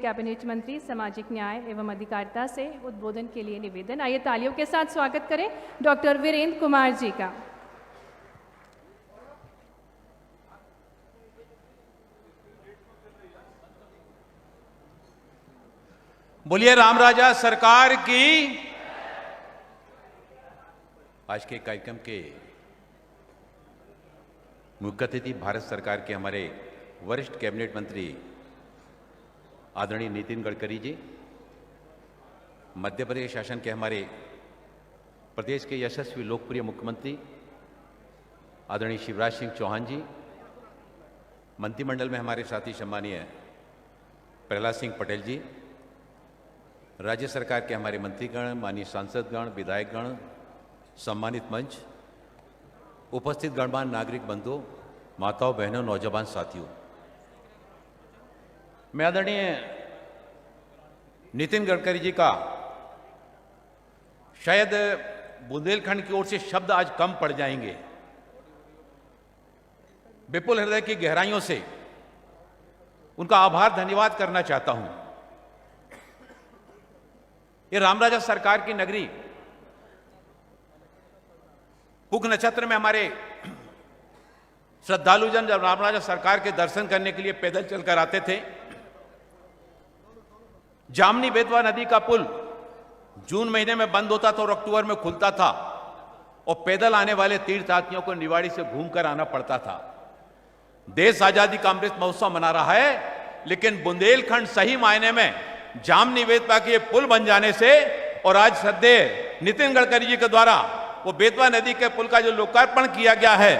Cabinet मंत्री सामाजिक न्याय एवं अधिकारिता से उद्बोधन के लिए निवेदन। आइए तालियों के साथ स्वागत करें डॉक्टर वीरेंद्र कुमार जी का। बोलिए राम राजा सरकार की। आज के कार्यक्रम के मुख्य अतिथि भारत सरकार के हमारे वरिष्ठ कैबिनेट मंत्री आदरणीय नितिन गडकरी जी, मध्य प्रदेश शासन के हमारे प्रदेश के यशस्वी लोकप्रिय मुख्यमंत्री आदरणीय शिवराज सिंह चौहान जी, मंत्रिमंडल में हमारे साथी सम्मानीय प्रहलाद सिंह पटेल जी, राज्य सरकार के हमारे मंत्रीगण, माननीय सांसदगण, विधायकगण, सम्मानित मंच, उपस्थित गणमान्य नागरिक बंधुओं, माताओं, बहनों, नौजवान साथियों, मैं आदरणीय नितिन गडकरी जी का शायद बुंदेलखंड की ओर से शब्द आज कम पड़ जाएंगे। विपुल हृदय की गहराइयों से उनका आभार धन्यवाद करना चाहता हूं। ये रामराजा सरकार की नगरी पुख नक्षत्र में हमारे श्रद्धालुजन जब रामराजा सरकार के दर्शन करने के लिए पैदल चलकर आते थे, जामनी बेतवा नदी का पुल जून महीने में बंद होता था और अक्टूबर में खुलता था और पैदल आने वाले तीर्थयात्रियों को निवाड़ी से घूमकर आना पड़ता था। देश आजादी का अमृत महोत्सव मना रहा है, लेकिन बुंदेलखंड सही मायने में जामनी बेतवा के पुल बन जाने से और आज श्रद्धेय नितिन गडकरी जी के द्वारा वो बेतवा नदी के पुल का जो लोकार्पण किया गया है,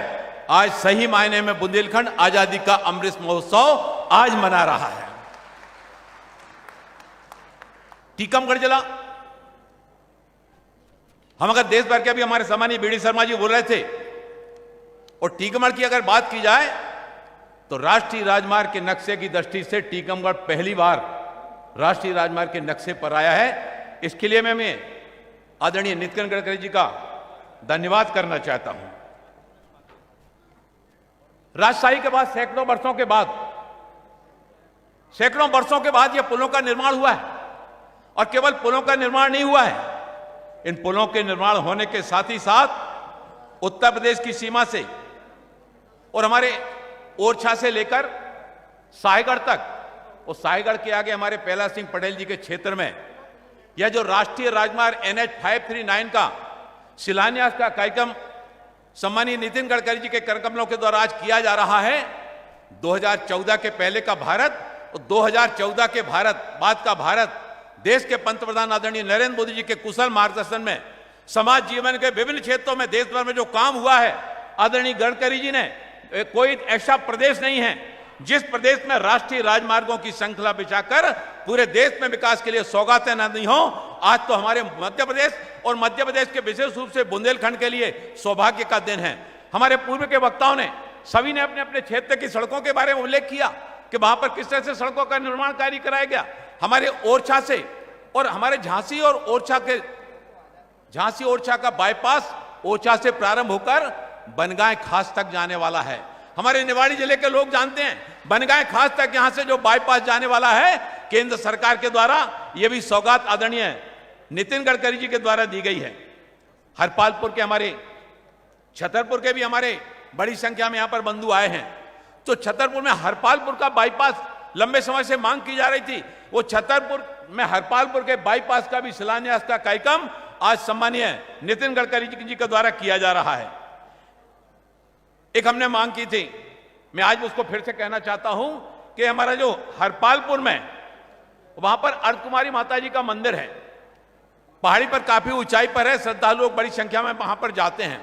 आज सही मायने में बुंदेलखंड आजादी का अमृत महोत्सव आज मना रहा है। टीकमगढ़ जिला, हम अगर देश भर के अभी हमारे सम्मानीय बीडी शर्मा जी बोल रहे थे, और टीकमगढ़ की अगर बात की जाए तो राष्ट्रीय राजमार्ग के नक्शे की दृष्टि से टीकमगढ़ पहली बार राष्ट्रीय राजमार्ग के नक्शे पर आया है। इसके लिए मैं आदरणीय नितिन गडकरी जी का धन्यवाद करना चाहता हूं। राजशाही के बाद सैकड़ों वर्षों के बाद यह पुलों का निर्माण हुआ है, और केवल पुलों का निर्माण नहीं हुआ है, इन पुलों के निर्माण होने के साथ ही साथ उत्तर प्रदेश की सीमा से और हमारे ओरछा से लेकर साहेगढ़ तक, और साहेगढ़ के आगे हमारे प्रहलाद सिंह पटेल जी के क्षेत्र में यह जो राष्ट्रीय राजमार्ग NH 539 का शिलान्यास का कार्यक्रम सम्मानीय नितिन गडकरी जी के करकमलों के द्वारा आज किया जा रहा है। 2014 के पहले का भारत और 2014 के बाद का भारत, देश के पंतप्रधान आदरणीय नरेंद्र मोदी जी के कुशल मार्गदर्शन में समाज जीवन के विभिन्न क्षेत्रों में देश भर में जो काम हुआ है, आदरणीय गडकरी जी ने, कोई ऐसा प्रदेश नहीं है जिस प्रदेश में राष्ट्रीय राजमार्गों की श्रृंखला बिछाकर पूरे देश में विकास के लिए सौगातें न दी हो। आज तो हमारे मध्य प्रदेश और मध्य प्रदेश के विशेष रूप से बुंदेलखंड के लिए सौभाग्य का दिन है। हमारे पूर्व के वक्ताओं ने सभी ने अपने अपने क्षेत्र की सड़कों के बारे में उल्लेख किया कि वहां पर किस तरह से सड़कों का निर्माण कार्य कराया गया। हमारे ओरछा से और हमारे झांसी ओरछा का बाईपास ओरछा से प्रारंभ होकर बनगांव खास तक जाने वाला है। हमारे निवाड़ी जिले के लोग जानते हैं, बनगांव खास तक यहां से जो बाईपास जाने वाला है, केंद्र सरकार के द्वारा यह भी सौगात आदरणीय नितिन गडकरी जी के द्वारा दी गई है। हरपालपुर के हमारे छतरपुर के भी हमारे बड़ी संख्या में यहां पर बंधु आए हैं। तो छतरपुर में हरपालपुर का बाईपास लंबे समय से मांग की जा रही थी, वो छतरपुर में हरपालपुर के बाईपास का भी शिलान्यास का कार्यक्रम आज सम्मानीय नितिन गडकरी जी के द्वारा किया जा रहा है। एक हमने मांग की थी, मैं आज उसको फिर से कहना चाहता हूं कि हमारा जो हरपालपुर में वहां पर अर्धकुमारी माता जी का मंदिर है, पहाड़ी पर काफी ऊंचाई पर है, श्रद्धालु लोग बड़ी संख्या में वहां पर जाते हैं।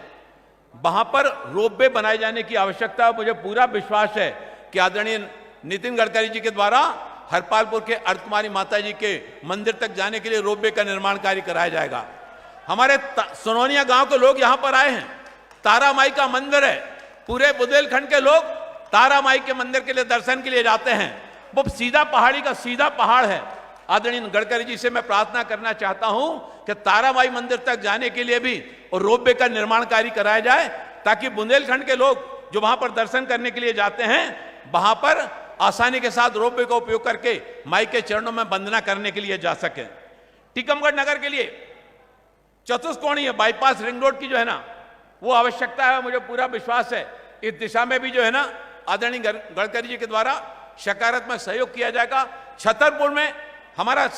वहां पर रोपवे बनाए जाने की आवश्यकता है। मुझे पूरा विश्वास है कि आदरणीय नितिन गडकरी जी के द्वारा हरपालपुर के अर्धकुमारी माता जी के मंदिर तक जाने के लिए रोपवे का निर्माण कार्य कराया जाएगा। हमारे सोनोनिया गांव के लोग यहां पर आए हैं, तारा माई का मंदिर है, पूरे बुंदेलखंड के लोग तारा माई के मंदिर के लिए दर्शन के लिए जाते हैं। वो सीधा पहाड़ी का सीधा पहाड़ है। आदरणीय गडकरी जी से मैं प्रार्थना करना चाहता हूं कि तारा माई मंदिर तक जाने के लिए भी और रोपवे का निर्माण कार्य कराया जाए, ताकि बुंदेलखंड के लोग जो वहां पर दर्शन करने के लिए जाते हैं, वहां पर आसानी के साथ रोपवे का उपयोग करके माई के चरणों में वंदना करने के लिए जा सके। टीकमगढ़ नगर के लिए चतुष्कोणीय बाईपास रिंग रोड की जो है ना वो आवश्यकता है। मुझे पूरा विश्वास है इस दिशा में भी जो है ना आदरणीय गडकरी जी के द्वारा सकारात्मक सहयोग किया जाएगा। छतरपुर में हमारा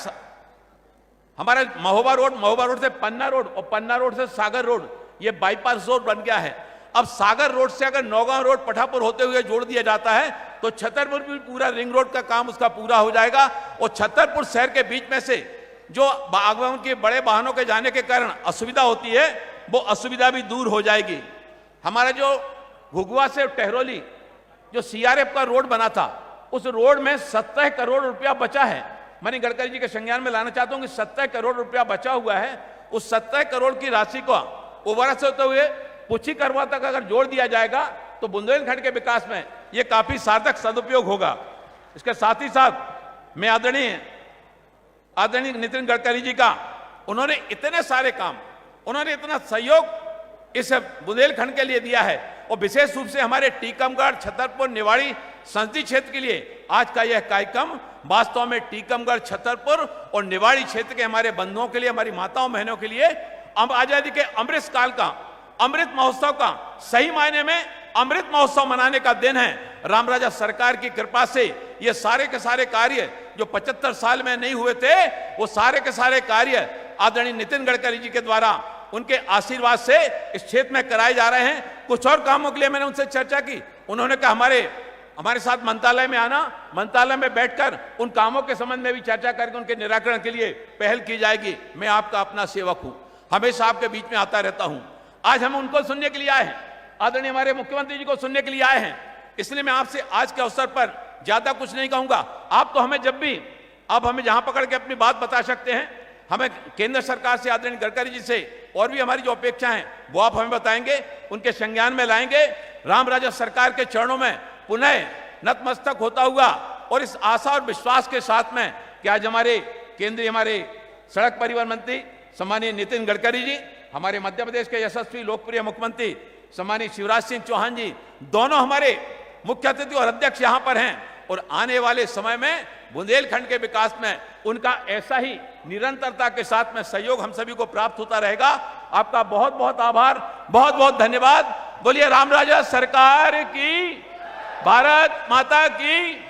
महोबा रोड से पन्ना रोड और पन्ना रोड से सागर रोड, ये बाईपास रोड बन गया है। अब सागर रोड से अगर नौगांव रोड पठापुर होते हुए जोड़ दिया जाता है तो छतरपुर भी पूरा रिंग रोड का काम उसका पूरा हो जाएगा। और छतरपुर शहर के बीच में से जो आगमन के बड़े वाहनों के जाने के कारण असुविधा होती है वो असुविधा भी दूर हो जाएगी। हमारा जो घुघुआ से टहरोली जो सीआरएफ का रोड बना था उस रोड में 17 करोड़ रुपया बचा है। मैंने गडकरी जी के संज्ञान में लाना चाहता हूं कि 17 करोड़ रुपया बचा हुआ है। उस 17 करोड़ की राशि को ओवरा से होते हुए पुछी करवा तक अगर जोड़ दिया जाएगा तो बुंदेलखंड के विकास में यह काफी सार्थक सदुपयोग होगा। इसके साथ ही साथ मैं आदरणीय नितिन गडकरी जी का, उन्होंने इतने सारे काम, उन्होंने इतना सहयोग इस बुंदेलखंड के लिए दिया है और विशेष रूप से हमारे टीकमगढ़, छतरपुर, निवाड़ी संसदीय क्षेत्र के लिए आज का यह कार्यक्रम वास्तव में टीकमगढ़, छतरपुर और निवाड़ी क्षेत्र के हमारे बंधुओं के लिए, हमारी माताओं बहनों के लिए आजादी के अमृत काल का, अमृत महोत्सव का, सही मायने में अमृत महोत्सव मनाने का दिन है। रामराजा सरकार की कृपा से ये सारे के सारे कार्य जो 75 साल में नहीं हुए थे वो सारे के सारे कार्य आदरणीय नितिन गडकरी जी के द्वारा उनके आशीर्वाद से इस क्षेत्र में कराए जा रहे हैं। कुछ और कामों के लिए मैंने उनसे चर्चा की, उन्होंने कहा हमारे साथ मंत्रालय में आना, मंत्रालय में बैठकर उन कामों के संबंध में भी चर्चा करके उनके निराकरण के लिए पहल की जाएगी। मैं आपका अपना सेवक हूं, हमेशा आपके बीच में आता रहता हूं। आज हम उनको सुनने के लिए आए हैं, आदरणीय हमारे मुख्यमंत्री जी को सुनने के लिए आए हैं। इसलिए मैं आपसे आज के अवसर पर ज्यादा कुछ नहीं कहूंगा। आप तो हमें जब भी आप हमें जहां पकड़ के अपनी बात बता सकते हैं। हमें केंद्र सरकार से, आदरणीय गडकरी जी से और भी हमारी जो अपेक्षा है वो आप हमें बताएंगे, उनके संज्ञान में लाएंगे। रामराजा सरकार के चरणों में पुनः नतमस्तक होता हुआ और इस आशा और विश्वास के साथ में कि आज हमारे हमारे सड़क परिवहन मंत्री सम्मानीय नितिन गडकरी जी, हमारे मध्य प्रदेश के यशस्वी लोकप्रिय मुख्यमंत्री सम्मानीय शिवराज सिंह चौहान जी, दोनों हमारे मुख्य अतिथि और अध्यक्ष यहां पर हैं और आने वाले समय में बुंदेलखंड के विकास में उनका ऐसा ही निरंतरता के साथ में सहयोग हम सभी को प्राप्त होता रहेगा। आपका बहुत बहुत आभार, बहुत बहुत धन्यवाद। बोलिए रामराजा सरकार की, भारत माता की।